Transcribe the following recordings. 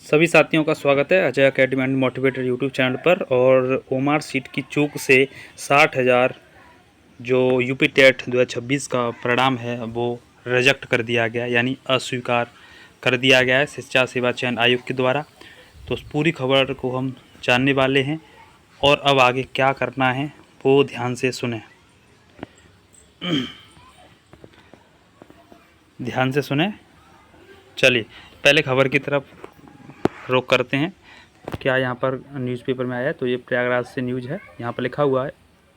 सभी साथियों का स्वागत है Ajay academy and motivator YouTube channel पर। और ओमार सीट की चूक से 60,000 जो यूपी टेट 2026 का परिणाम है वो रिजेक्ट कर दिया गया, यानी अस्वीकार कर दिया गया है शिक्षा सेवा चयन आयोग के द्वारा। तो उस पूरी खबर को हम जानने वाले हैं और अब आगे क्या करना है वो ध्यान से सुने। ध्यान से सुने। चलिए पहले खबर की तरफ रुख करते हैं। क्या यहाँ पर न्यूज़पेपर में आया है, तो ये प्रयागराज से न्यूज़ है। यहाँ पर लिखा हुआ है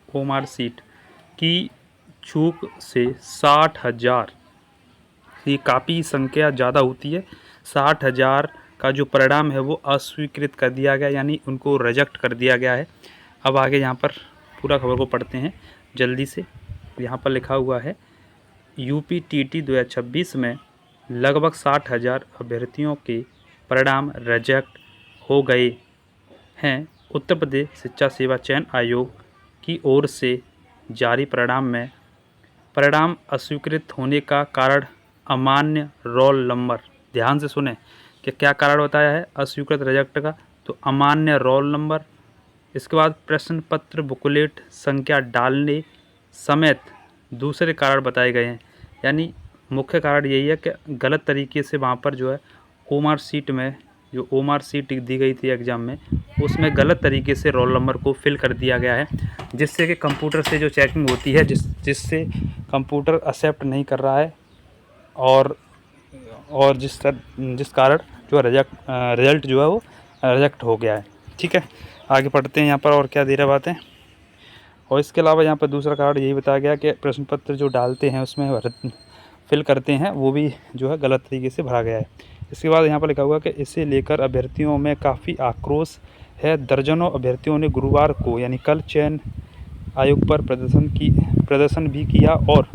ओमार सीट की चूक से 60,000, ये काफ़ी संख्या ज़्यादा होती है। 60,000 का जो परिणाम है वो अस्वीकृत कर दिया गया, यानी उनको रिजेक्ट कर दिया गया है। अब आगे यहाँ पर पूरा खबर को पढ़ते हैं जल्दी से। यहाँ पर लिखा हुआ है यूपी टीटी 2026 में लगभग 60,000 अभ्यर्थियों के परिणाम रिजेक्ट हो गए हैं। उत्तर प्रदेश शिक्षा सेवा चयन आयोग की ओर से जारी परिणाम में परिणाम अस्वीकृत होने का कारण अमान्य रोल नंबर। ध्यान से सुने कि क्या कारण बताया है अस्वीकृत रिजेक्ट का, तो अमान्य रोल नंबर। इसके बाद प्रश्न पत्र बुकलेट संख्या डालने समेत दूसरे कारण बताए गए हैं। यानी मुख्य कारण यही है कि गलत तरीके से वहाँ पर जो है ओमार सीट में, जो ओमार सीट दी गई थी एग्ज़ाम में, उसमें गलत तरीके से रोल नंबर को फिल कर दिया गया है, जिससे कि कंप्यूटर से जो चेकिंग होती है जिससे कंप्यूटर एक्सेप्ट नहीं कर रहा है और जिस कारण जो रिजल्ट जो है वो रिजेक्ट हो गया है। ठीक है, आगे पढ़ते हैं यहाँ पर और क्या दे रहा बातें। और इसके अलावा यहाँ पर दूसरा कारण यही बताया गया कि प्रश्न पत्र जो डालते हैं उसमें फिल करते हैं वो भी जो है गलत तरीके से भरा गया है। इसके बाद यहाँ पर लिखा हुआ कि इसे लेकर अभ्यर्थियों में काफ़ी आक्रोश है। दर्जनों अभ्यर्थियों ने गुरुवार को यानी कल चयन आयोग पर प्रदर्शन भी किया और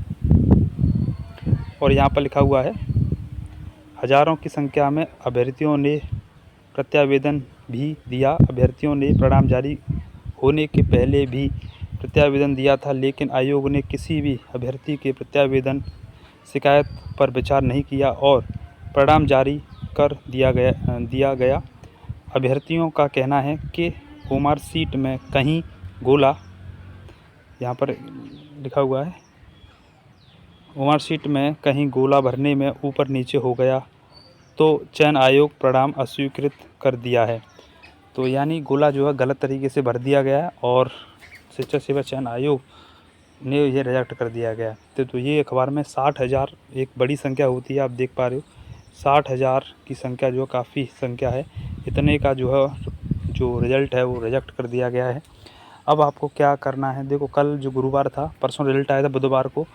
यहाँ पर लिखा हुआ है हजारों की संख्या में अभ्यर्थियों ने प्रत्यावेदन भी दिया। अभ्यर्थियों ने परिणाम जारी होने के पहले भी प्रत्यावेदन दिया था, लेकिन आयोग ने किसी भी अभ्यर्थी के प्रत्यावेदन शिकायत पर विचार नहीं किया और परिणाम जारी कर दिया गया। अभ्यर्थियों का कहना है कि ओमार सीट में कहीं गोला, यहाँ पर लिखा हुआ है ओमार सीट में कहीं गोला भरने में ऊपर नीचे हो गया तो चयन आयोग परिणाम अस्वीकृत कर दिया है। तो यानी गोला जो है गलत तरीके से भर दिया गया और शिक्षा सेवा चयन आयोग ने ये रिजेक्ट कर दिया गया। तो ये अखबार में 60,000 एक बड़ी संख्या होती है, आप देख पा रहे हो 60,000 की संख्या जो काफ़ी संख्या है। इतने का जो है जो रिज़ल्ट है वो रिजेक्ट कर दिया गया है। अब आपको क्या करना है, देखो कल जो गुरुवार था, परसों रिजल्ट आया था बुधवार को,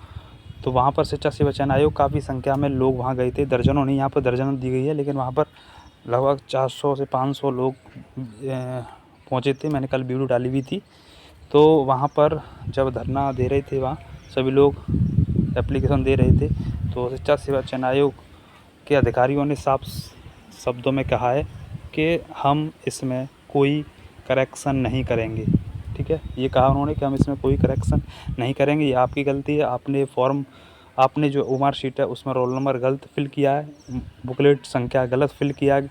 तो वहाँ पर शिक्षा सेवा चयन आयोग काफ़ी संख्या में लोग वहाँ गए थे। दर्जनों नहीं, यहाँ पर दर्जनों दी गई है, लेकिन वहाँ पर लगभग 400 से 500 लोग पहुँचे थे। मैंने कल वीडियो डाली हुई थी। तो वहाँ पर जब धरना दे रहे थे, वहाँ सभी लोग एप्लीकेशन दे रहे थे, तो शिक्षा सेवा चयन आयोग के अधिकारियों ने साफ शब्दों में कहा है कि हम इसमें कोई करेक्शन नहीं करेंगे। ठीक है, ये कहा उन्होंने कि हम इसमें कोई करेक्शन नहीं करेंगे, ये आपकी गलती है। आपने जो ओमार शीट है उसमें रोल नंबर गलत फिल किया है, बुकलेट संख्या गलत फिल किया है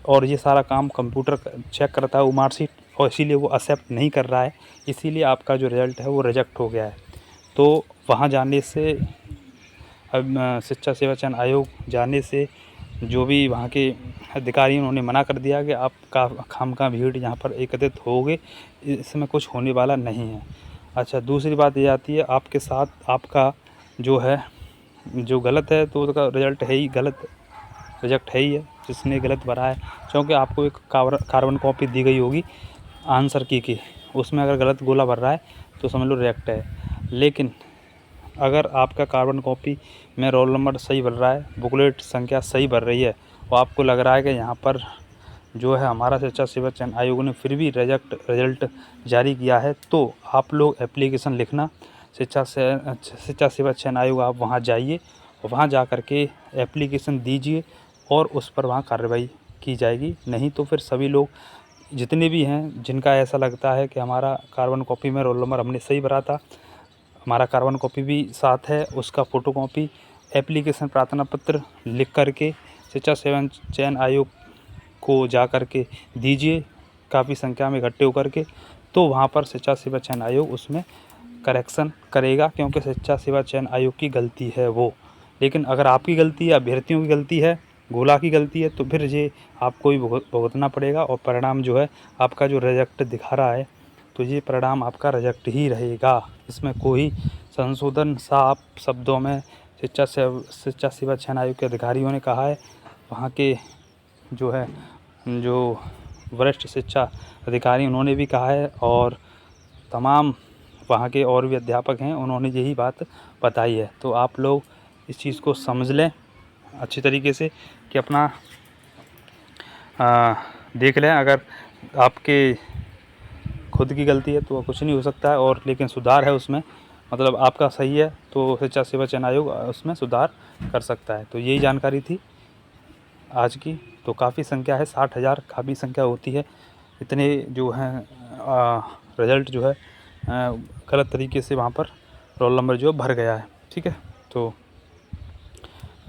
और ये सारा काम कंप्यूटर चेक करता है ओमार शीट, और इसीलिए वो एक्सेप्ट नहीं कर रहा है, इसीलिए आपका जो रिज़ल्ट है वो रिजेक्ट हो गया है। तो वहाँ जाने से, अब शिक्षा सेवा चयन आयोग जाने से जो भी वहाँ के अधिकारी उन्होंने मना कर दिया कि आप खामखा भीड़ यहाँ पर एकत्रित होगे, इसमें कुछ होने वाला नहीं है। अच्छा, दूसरी बात ये आती है आपके साथ आपका जो है जो गलत है तो उसका रिज़ल्ट है ही गलत, रिजेक्ट है ही है जिसने गलत भरा है, क्योंकि आपको एक कार्बन कॉपी दी गई होगी आंसर की उसमें अगर गलत गोला भर रहा है तो समझ लो रिजेक्ट है। लेकिन अगर आपका कार्बन कॉपी में रोल नंबर सही भर रहा है, बुकलेट संख्या सही भर रही है और आपको लग रहा है कि यहाँ पर जो है हमारा शिक्षा सेवा चयन आयोग ने फिर भी रिजल्ट जारी किया है, तो आप लोग एप्लीकेशन लिखना शिक्षा सेवा चयन आयोग, आप वहाँ जाइए और वहाँ जा कर के एप्लीकेशन दीजिए और उस पर वहाँ कार्रवाई की जाएगी। नहीं तो फिर सभी लोग जितने भी हैं जिनका ऐसा लगता है कि हमारा कार्बन कॉपी में रोल नंबर हमने सही भरा था, हमारा कार्बन कॉपी भी साथ है, उसका फ़ोटोकॉपी, एप्लीकेशन, प्रार्थना पत्र लिख कर के शिक्षा सेवा चयन आयोग को जा कर के दीजिए काफ़ी संख्या में इकट्ठे होकर के, तो वहाँ पर शिक्षा सेवा चयन आयोग उसमें करेक्शन करेगा, क्योंकि शिक्षा सेवा चयन आयोग की गलती है वो। लेकिन अगर आपकी गलती है, अभ्यर्थियों की गलती है, गोला की गलती है, तो फिर ये आपको ही भुगतना पड़ेगा और परिणाम जो है आपका जो रिजल्ट दिखा रहा है, तो ये परिणाम आपका रिजल्ट ही रहेगा। इसमें कोई संशोधन साफ शब्दों में शिक्षा सेवा चयन आयोग के अधिकारियों ने कहा है, वहाँ के जो है जो वरिष्ठ शिक्षा अधिकारी उन्होंने भी कहा है, और तमाम वहाँ के और भी अध्यापक हैं, उन्होंने यही बात बताई है। तो आप लोग इस चीज़ को समझ लें अच्छी तरीके से कि अपना देख लें। अगर आपके खुद की गलती है तो कुछ नहीं हो सकता है, और लेकिन सुधार है उसमें, मतलब आपका सही है तो शिक्षा सेवा चयन आयोग उसमें सुधार कर सकता है। तो यही जानकारी थी आज की। तो काफ़ी संख्या है, 60,000 काफ़ी संख्या होती है। इतने जो हैं रिज़ल्ट जो है गलत तरीके से वहाँ पर रोल नंबर जो भर गया है। ठीक है, तो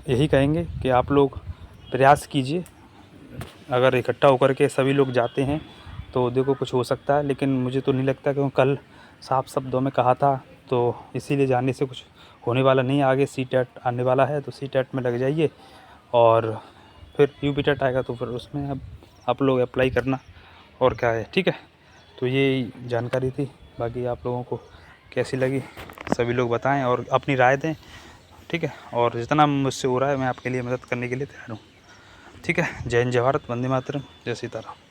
यही कहेंगे कि आप लोग प्रयास कीजिए। अगर इकट्ठा होकर के सभी लोग जाते हैं तो देखो कुछ हो सकता है, लेकिन मुझे तो नहीं लगता, क्योंकि कल साफ शब्दों में कहा था, तो इसीलिए जाने से कुछ होने वाला नहीं है। आगे सीटेट आने वाला है, तो सीटेट में लग जाइए, और फिर यूपी टेट आएगा तो फिर उसमें अब आप लोग अप्लाई करना, और क्या है। ठीक है, तो ये जानकारी थी। बाकी आप लोगों को कैसी लगी सभी लोग बताएं और अपनी राय दें। ठीक है, और जितना मुझसे हो रहा है मैं आपके लिए मदद करने के लिए तैयार हूँ। ठीक है, जय हिंद, जय भारत, वंदे मातरम, जय सीताराम।